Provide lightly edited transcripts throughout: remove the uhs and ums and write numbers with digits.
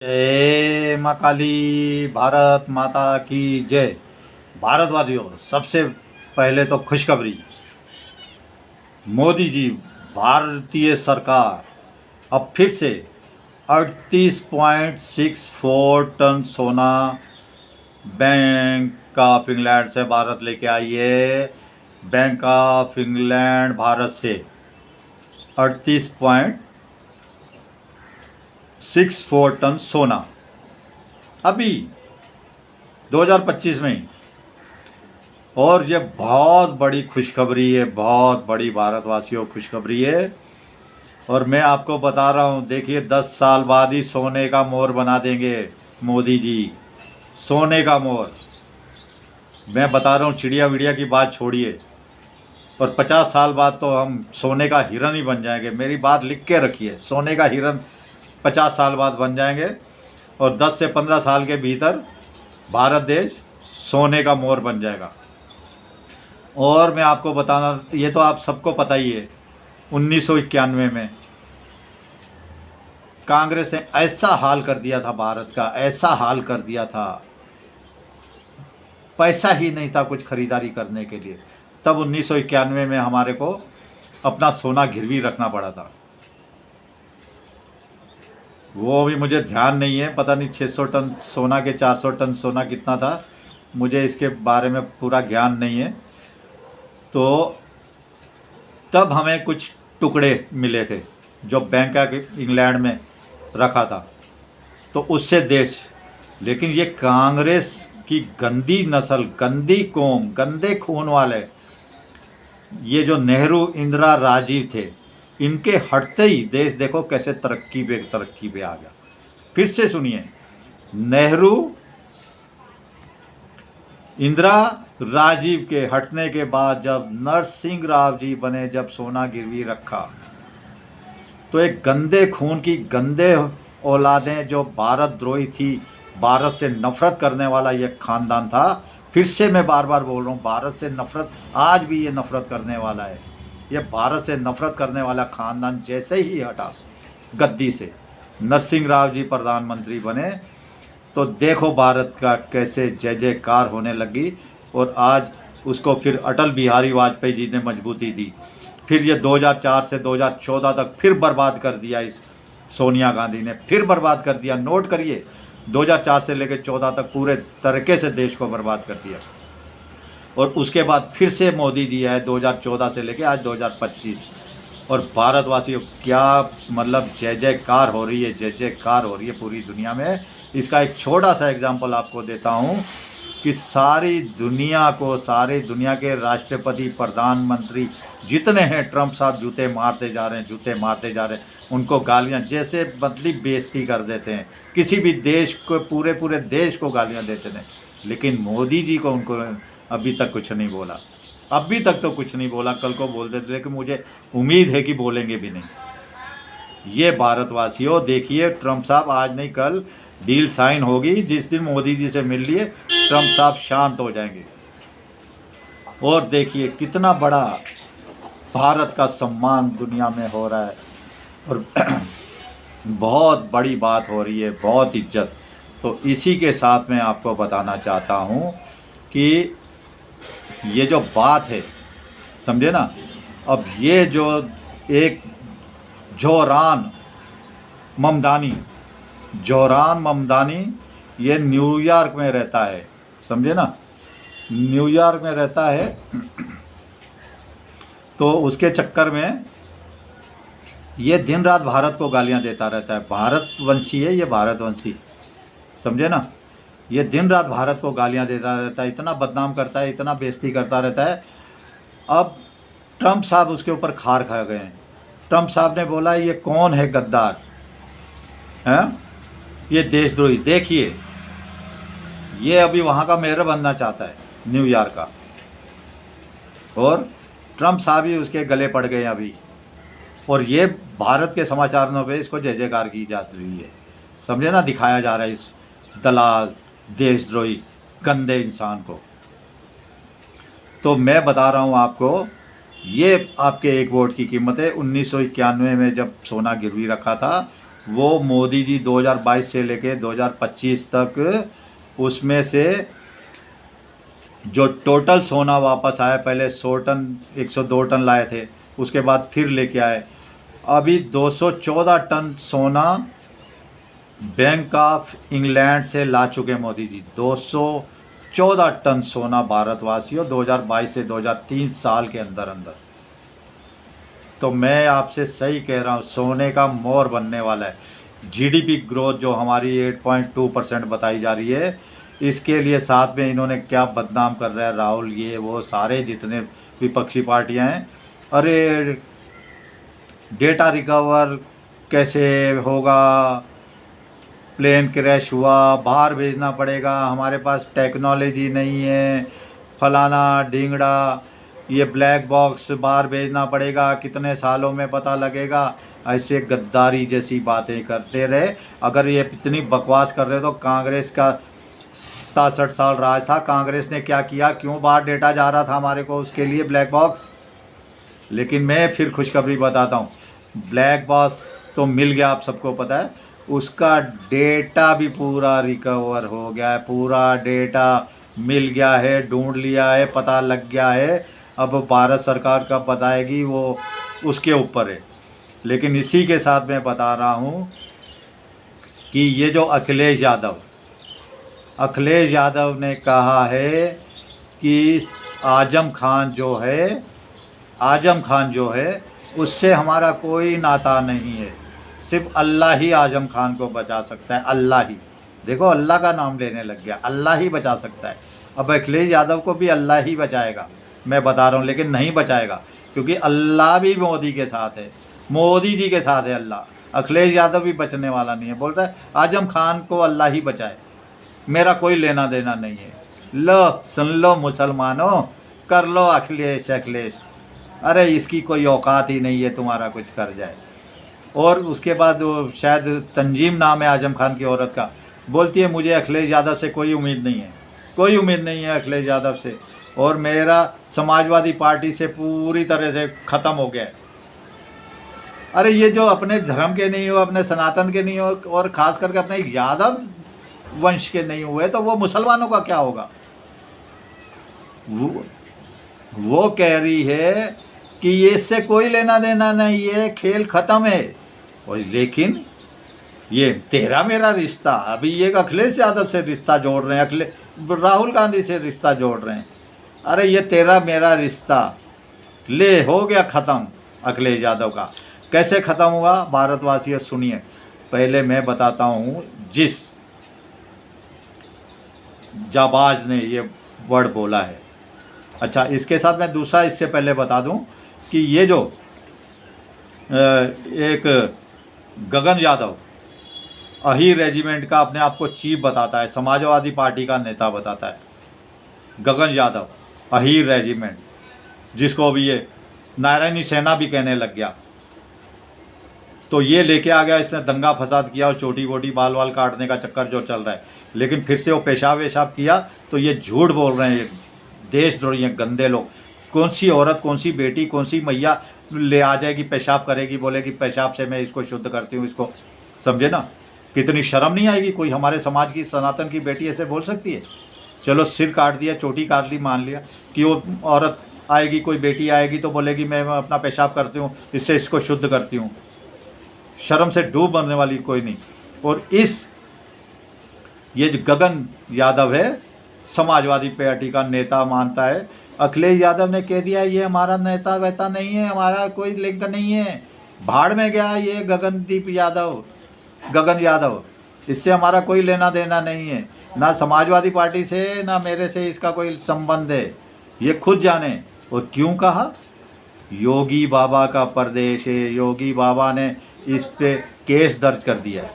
जय माँ काली। भारत माता की जय। भारतवासियों, सबसे पहले तो खुशखबरी, मोदी जी, भारतीय सरकार अब फिर से 38.64 टन सोना बैंक ऑफ इंग्लैंड से भारत लेके आई है। बैंक ऑफ इंग्लैंड भारत से 38.64 टन सोना अभी 2025 में ही। और ये बहुत बड़ी खुशखबरी है, बहुत बड़ी भारतवासियों खुशखबरी है। और मैं आपको बता रहा हूँ, देखिए 10 साल बाद ही सोने का मोर बना देंगे मोदी जी, सोने का मोर। मैं बता रहा हूँ, चिड़िया विड़िया की बात छोड़िए। और 50 साल बाद तो हम सोने का हिरन ही बन जाएंगे। मेरी बात लिख के रखिए, सोने का हिरन 50 साल बाद बन जाएंगे। और 10 से 15 साल के भीतर भारत देश सोने का मोर बन जाएगा। और मैं आपको बताना, ये तो आप सबको पता ही है, 1991 में कांग्रेस ने ऐसा हाल कर दिया था भारत का, ऐसा हाल कर दिया था, पैसा ही नहीं था कुछ खरीदारी करने के लिए। तब 1991 में हमारे को अपना सोना गिरवी रखना पड़ा था। वो भी मुझे ध्यान नहीं है, पता नहीं 600 टन सोना के 400 टन सोना कितना था, मुझे इसके बारे में पूरा ज्ञान नहीं है। तो तब हमें कुछ टुकड़े मिले थे जो बैंक ऑफ इंग्लैंड में रखा था, तो उससे देश। लेकिन ये कांग्रेस की गंदी नस्ल, गंदी कौम, गंदे खून वाले, ये जो नेहरू इंदिरा राजीव थे, इनके हटते ही देश देखो कैसे तरक्की पे आ गया। फिर से सुनिए, नेहरू इंदिरा राजीव के हटने के बाद जब नरसिंह राव जी बने, जब सोना गिरवी रखा, तो एक गंदे खून की, गंदे औलादें जो भारत द्रोही थी, भारत से नफरत करने वाला ये खानदान था। फिर से मैं बार बार बोल रहा हूँ, भारत से नफरत, आज भी ये नफरत करने वाला है। ये भारत से नफरत करने वाला खानदान जैसे ही हटा गद्दी से, नरसिंह राव जी प्रधानमंत्री बने, तो देखो भारत का कैसे जय जयकार होने लगी। और आज उसको फिर अटल बिहारी वाजपेयी जी ने मजबूती दी। फिर ये 2004 से 2014 तक फिर बर्बाद कर दिया, इस सोनिया गांधी ने फिर बर्बाद कर दिया। नोट करिए, 2004 से लेकर 14 तक पूरे तरीके से देश को बर्बाद कर दिया। और उसके बाद फिर से मोदी जी है 2014 से लेकर आज 2025। और भारतवासियों, क्या मतलब जय जयकार हो रही है, जय जयकार हो रही है पूरी दुनिया में। इसका एक छोटा सा एग्जांपल आपको देता हूँ कि सारी दुनिया को, सारी दुनिया के राष्ट्रपति, प्रधानमंत्री जितने हैं, ट्रंप साहब जूते मारते जा रहे हैं, जूते मारते जा रहे हैं। उनको गालियाँ जैसे मतलब बेइज्जती कर देते हैं, किसी भी देश को, पूरे पूरे देश को गालियाँ देते हैं। लेकिन मोदी जी को, उनको अभी तक कुछ नहीं बोला, अभी तक तो कुछ नहीं बोला। कल को बोल देते, लेकिन मुझे उम्मीद है कि बोलेंगे भी नहीं। ये भारतवासियों देखिए, ट्रंप साहब आज नहीं कल डील साइन होगी, जिस दिन मोदी जी से मिल लिए ट्रंप साहब शांत हो जाएंगे। और देखिए कितना बड़ा भारत का सम्मान दुनिया में हो रहा है, और बहुत बड़ी बात हो रही है, बहुत इज्जत। तो इसी के साथ मैं आपको बताना चाहता हूँ कि ये जो बात है, समझे ना। अब ये जो एक जोरान ममदानी ये न्यूयॉर्क में रहता है, समझे ना, न्यूयॉर्क में रहता है। तो उसके चक्कर में ये दिन रात भारत को गालियां देता रहता है। भारतवंशी है ये, भारतवंशी, समझे ना। ये दिन रात भारत को गालियां देता रहता है, इतना बदनाम करता है, इतना बेइज्जती करता रहता है। अब ट्रंप साहब उसके ऊपर खार खा गए हैं। ट्रंप साहब ने बोला ये कौन है गद्दार, हैं, ये देशद्रोही। देखिए, ये अभी वहाँ का मेयर बनना चाहता है, न्यूयॉर्क का, और ट्रंप साहब ही उसके गले पड़ गए अभी। और ये भारत के समाचारों पे इसको जय जयकार की जा रही है, समझे ना। दिखाया जा रहा है इस दलाल, देशद्रोही, गंदे इंसान को। तो मैं बता रहा हूँ आपको, ये आपके एक वोट की कीमत है। 1991 में जब सोना गिरवी रखा था, वो मोदी जी 2022 से लेके 2025 तक उसमें से जो टोटल सोना वापस आया, पहले 100 टन 102 टन लाए थे, उसके बाद फिर लेके आए, अभी 214 टन सोना बैंक ऑफ इंग्लैंड से ला चुके मोदी जी। 214 टन सोना भारतवासियों 2022 से 2023 साल के अंदर अंदर। तो मैं आपसे सही कह रहा हूँ, सोने का मोर बनने वाला है। जीडीपी ग्रोथ जो हमारी 8.2% बताई जा रही है, इसके लिए साथ में इन्होंने क्या बदनाम कर रहा है राहुल, ये वो सारे जितने विपक्षी पार्टियां हैं। अरे डेटा रिकवर कैसे होगा, प्लेन क्रैश हुआ, बाहर भेजना पड़ेगा, हमारे पास टेक्नोलॉजी नहीं है, फलाना ढींगड़ा, ये ब्लैक बॉक्स बाहर भेजना पड़ेगा, कितने सालों में पता लगेगा। ऐसे गद्दारी जैसी बातें करते रहे। अगर ये इतनी बकवास कर रहे तो कांग्रेस का 67 साल राज था, कांग्रेस ने क्या किया, क्यों बाहर डेटा जा रहा था हमारे को उसके लिए ब्लैक बॉक्स। लेकिन मैं फिर खुशखबरी बताता हूँ, ब्लैक बॉक्स तो मिल गया, आप सबको पता है, उसका डेटा भी पूरा रिकवर हो गया है, पूरा डेटा मिल गया है, ढूंढ लिया है, पता लग गया है। अब भारत सरकार कब बताएगी वो उसके ऊपर है। लेकिन इसी के साथ मैं बता रहा हूँ कि ये जो अखिलेश यादव ने कहा है कि आजम खान जो है उससे हमारा कोई नाता नहीं है, सिर्फ अल्लाह ही आजम खान को बचा सकता है। अल्लाह ही, देखो अल्लाह का नाम लेने लग गया, अल्लाह ही बचा सकता है। अब अखिलेश यादव को भी अल्लाह ही बचाएगा, मैं बता रहा हूँ, लेकिन नहीं बचाएगा, क्योंकि अल्लाह भी मोदी के साथ है, मोदी जी के साथ है अल्लाह। अखिलेश यादव भी बचने वाला नहीं है, बोलता है आजम खान को अल्लाह ही बचाए, मेरा कोई लेना देना नहीं है। लो सुन लो मुसलमानों, कर लो अखिलेश। अरे इसकी कोई औकात ही नहीं है तुम्हारा कुछ कर जाए। और उसके बाद वो शायद तंजीम नाम है आजम खान की औरत का, बोलती है मुझे अखिलेश यादव से कोई उम्मीद नहीं है, कोई उम्मीद नहीं है अखिलेश यादव से, और मेरा समाजवादी पार्टी से पूरी तरह से ख़त्म हो गया है। अरे ये जो अपने धर्म के नहीं हो, अपने सनातन के नहीं हो, और ख़ास करके अपने यादव वंश के नहीं हुए, तो वो मुसलमानों का क्या होगा। वो कह रही है कि ये इससे कोई लेना देना नहीं, ये खेल ख़त्म है। और लेकिन ये तेरा मेरा रिश्ता, अभी ये अखिलेश यादव से रिश्ता जोड़ रहे हैं, राहुल गांधी से रिश्ता जोड़ रहे हैं। अरे ये तेरा मेरा रिश्ता ले हो गया ख़त्म अखिलेश यादव का। कैसे ख़त्म हुआ भारतवासियों सुनिए, पहले मैं बताता हूँ। जिस जाबाज ने ये वर्ड बोला है, अच्छा इसके साथ मैं दूसरा इससे पहले बता दूं कि ये जो एक गगन यादव अहीर रेजिमेंट का अपने आप को चीफ बताता है, समाजवादी पार्टी का नेता बताता है, गगन यादव अहीर रेजिमेंट, जिसको अभी ये नारायणी सेना भी कहने लग गया। तो ये लेके आ गया, इसने दंगा फसाद किया और छोटी वोटी बाल वाल काटने का चक्कर जो चल रहा है। लेकिन फिर से वो पेशाब वेशाब किया, तो ये झूठ बोल रहे हैं, देशद्रोही हैं गंदे लोग। कौन सी औरत, कौन सी बेटी, कौन सी मैया ले आ जाएगी, पेशाब करेगी, बोलेगी पेशाब से मैं इसको शुद्ध करती हूँ, इसको समझे ना, कितनी शर्म नहीं आएगी। कोई हमारे समाज की सनातन की बेटी ऐसे बोल सकती है। चलो सिर काट दिया, चोटी काट ली, मान लिया कि वो औरत आएगी, कोई बेटी आएगी तो बोलेगी मैं अपना पेशाब करती हूँ, इससे इसको शुद्ध करती हूँ। शर्म से डूब मरने वाली कोई नहीं। और ये जो गगन यादव है, समाजवादी पार्टी का नेता मानता है। अखिलेश यादव ने कह दिया ये हमारा नेता वैता नहीं है, हमारा कोई लिंक नहीं है, भाड़ में गया ये गगन यादव, इससे हमारा कोई लेना देना नहीं है, ना समाजवादी पार्टी से ना मेरे से इसका कोई संबंध है, ये खुद जाने। और क्यों कहा, योगी बाबा का प्रदेश है, योगी बाबा ने इस पे केस दर्ज कर दिया है,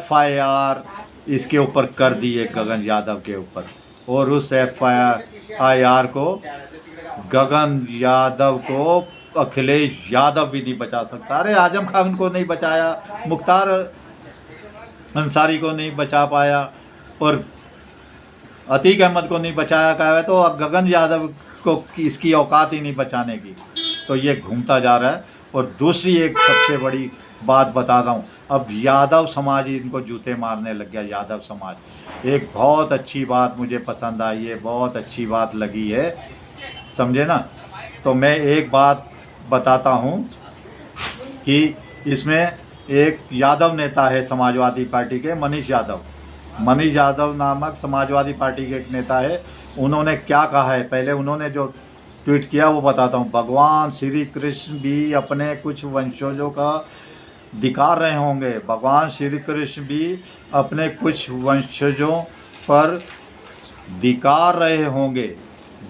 FIR इसके ऊपर कर दी है गगन यादव के ऊपर। और उस FIR को गगन यादव को अखिलेश यादव भी नहीं बचा सकता। अरे आजम खान को नहीं बचाया, मुख्तार अंसारी को नहीं बचा पाया, और अतीक अहमद को नहीं बचाया कहा है, तो गगन यादव को इसकी औकात ही नहीं बचाने की। तो ये घूमता जा रहा है। और दूसरी एक सबसे बड़ी बात बता रहा हूँ। अब यादव समाज ही इनको जूते मारने लग गया। यादव समाज एक बहुत अच्छी बात मुझे पसंद आई है, बहुत अच्छी बात लगी है, समझे ना। तो मैं एक बात बताता हूँ कि इसमें एक यादव नेता है समाजवादी पार्टी के, मनीष यादव नामक समाजवादी पार्टी के एक नेता है। उन्होंने क्या कहा है, पहले उन्होंने जो ट्वीट किया वो बताता हूँ। भगवान श्री कृष्ण भी अपने कुछ वंशजों का धिक्कार रहे होंगे। भगवान श्री कृष्ण भी अपने कुछ वंशजों पर धिक्कार रहे होंगे।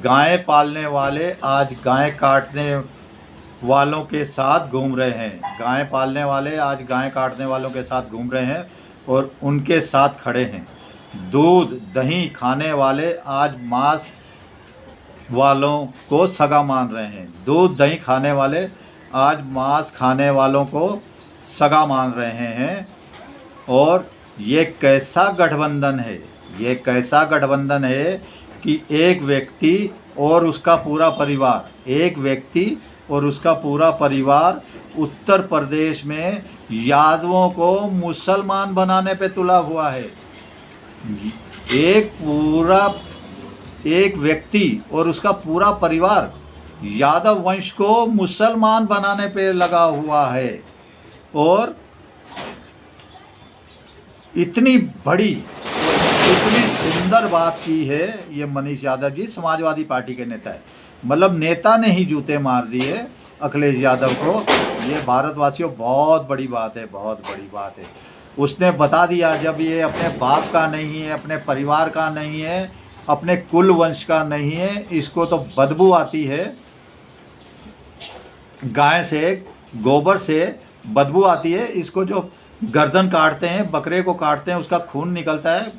गाय पालने वाले आज गाय काटने वालों के साथ घूम रहे हैं। गाय पालने वाले आज गाय काटने वालों के साथ घूम रहे हैं और उनके साथ खड़े हैं। दूध दही खाने वाले आज मांस वालों को सगा मान रहे हैं। दूध दही खाने वाले आज मांस खाने वालों को सगा मान रहे हैं। और ये कैसा गठबंधन है, ये कैसा गठबंधन है कि एक व्यक्ति और उसका पूरा परिवार, एक व्यक्ति और उसका पूरा परिवार उत्तर प्रदेश में यादवों को मुसलमान बनाने पे तुला हुआ है। एक व्यक्ति और उसका पूरा परिवार यादव वंश को मुसलमान बनाने पे लगा हुआ है। और इतनी बड़ी, इतनी सुंदर बात की है ये मनीष यादव जी, समाजवादी पार्टी के नेता है। मतलब नेता ने ही जूते मार दिए अखिलेश यादव को। ये भारतवासियों बहुत बड़ी बात है, बहुत बड़ी बात है। उसने बता दिया जब ये अपने बाप का नहीं है, अपने परिवार का नहीं है, अपने कुल वंश का नहीं है, इसको तो बदबू आती है। गाय से, गोबर से बदबू आती है। इसको जो गर्दन काटते हैं, बकरे को काटते हैं, उसका खून निकलता है,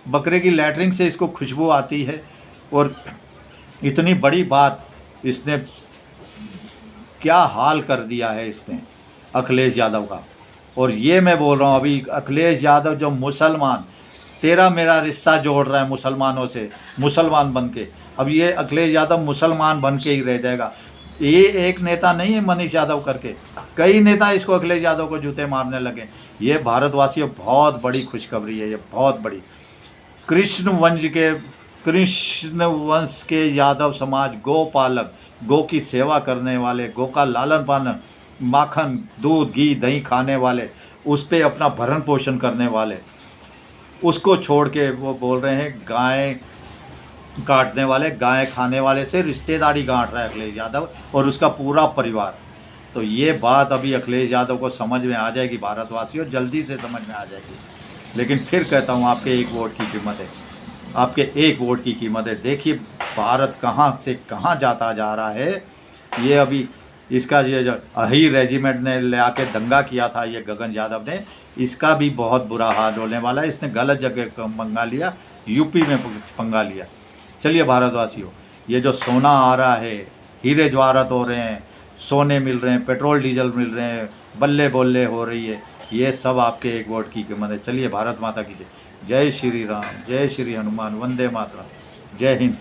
बकरे की लैट्रिन से इसको खुशबू आती है। और इतनी बड़ी बात इसने क्या हाल कर दिया है इसने अखिलेश यादव का। और ये मैं बोल रहा हूँ अभी अखिलेश यादव जो मुसलमान, तेरा मेरा रिश्ता जोड़ रहा है मुसलमानों से, मुसलमान बन के, अब ये अखिलेश यादव मुसलमान बन के ही रह जाएगा। ये एक नेता नहीं है मनीष यादव करके, कई नेता इसको अखिलेश यादव को जूते मारने लगे। ये भारतवासियों बहुत बड़ी खुशखबरी है, ये बहुत बड़ी। कृष्ण वंश के यादव समाज गोपालक, गौ की सेवा करने वाले, गौ का लालन पालन, माखन दूध घी दही खाने वाले, उस पर अपना भरण पोषण करने वाले, उसको छोड़ के वो बोल रहे हैं गाय काटने वाले, गाय खाने वाले से रिश्तेदारी गांठ रहा है अखिलेश यादव और उसका पूरा परिवार। तो ये बात अभी अखिलेश यादव को समझ में आ जाएगी, भारतवासियों जल्दी से समझ में आ जाएगी। लेकिन फिर कहता हूँ आपके एक वोट की कीमत है, आपके एक वोट की कीमत है। देखिए भारत कहाँ से कहाँ जाता जा रहा है। ये अभी इसका ये जो अहीर रेजिमेंट ने ले आके दंगा किया था, ये गगन यादव ने, इसका भी बहुत बुरा हाल होने वाला है। इसने गलत जगह पंगा लिया, यूपी में पंगा लिया। चलिए भारतवासियों, ये जो सोना आ रहा है, हीरे जवाहरात हो रहे हैं, सोने मिल रहे हैं, पेट्रोल डीजल मिल रहे हैं, बल्ले बोल्ले हो रही है, ये सब आपके एक वोट की कीमत है। चलिए भारत माता की जय, जय श्री राम, जय श्री हनुमान, वंदे मातरम, जय हिंद।